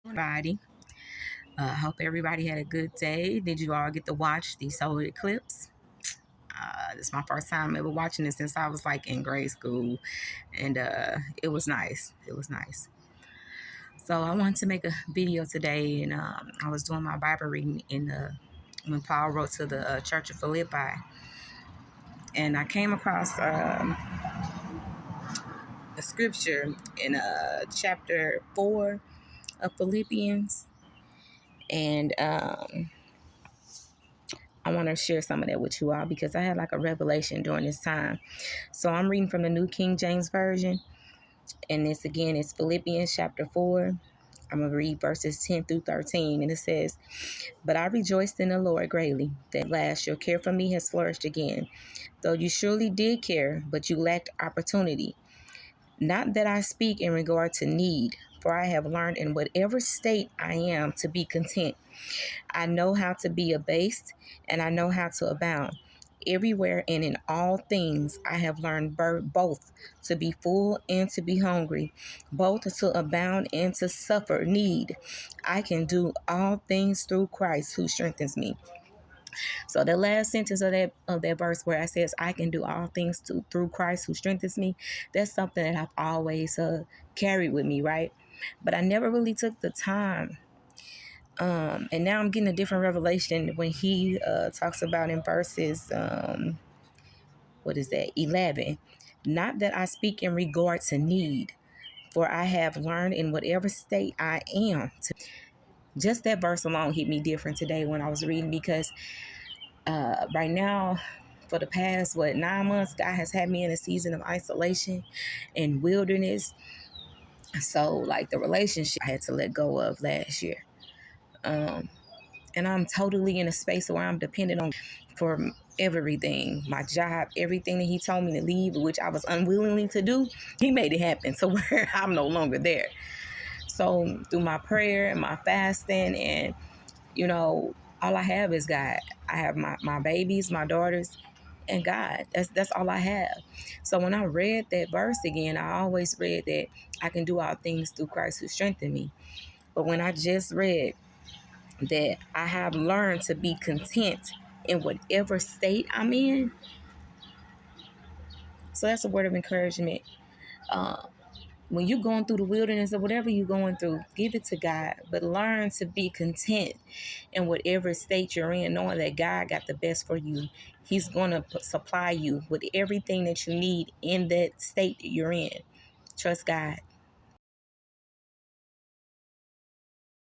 Everybody. Hope everybody had a good day. Did you all get to watch the solar eclipse? This is my first time ever watching it since I was like in grade school, and it was nice. It was nice. So I wanted to make a video today, and I was doing my Bible reading when Paul wrote to the Church of Philippi, and I came across a scripture in chapter 4 of Philippians, and I want to share some of that with you all because I had like a revelation during this time. So I'm reading from the New King James Version. And this again is Philippians chapter 4. I'm going to read verses 10 through 13. And it says, "But I rejoiced in the Lord greatly that at last your care for me has flourished again. Though you surely did care, but you lacked opportunity. Not that I speak in regard to need, for I have learned in whatever state I am to be content. I know how to be abased, and I know how to abound. Everywhere and in all things I have learned both to be full and to be hungry, both to abound and to suffer need. I can do all things through Christ who strengthens me." So the last sentence of that verse where it says, "I can do all things through Christ who strengthens me," that's something that I've always carried with me, right? But I never really took the time. And now I'm getting a different revelation when he talks about in verses, 11. "Not that I speak in regard to need, for I have learned in whatever state I am." Just that verse alone hit me different today when I was reading, because right now, for the past, 9 months, God has had me in a season of isolation and wilderness. So like the relationship I had to let go of last year. And I'm totally in a space where I'm dependent on for everything, my job, everything that he told me to leave, which I was unwillingly to do. He made it happen to where I'm no longer there. So through my prayer and my fasting, and all I have is God. I have my babies, my daughters, and God. That's all I have. So when I read that verse again, I always read that I can do all things through Christ who strengthened me. But when I just read that I have learned to be content in whatever state I'm in. So that's a word of encouragement. When you're going through the wilderness or whatever you're going through, give it to God, but learn to be content in whatever state you're in, knowing that God got the best for you. He's going to supply you with everything that you need in that state that you're in. Trust God.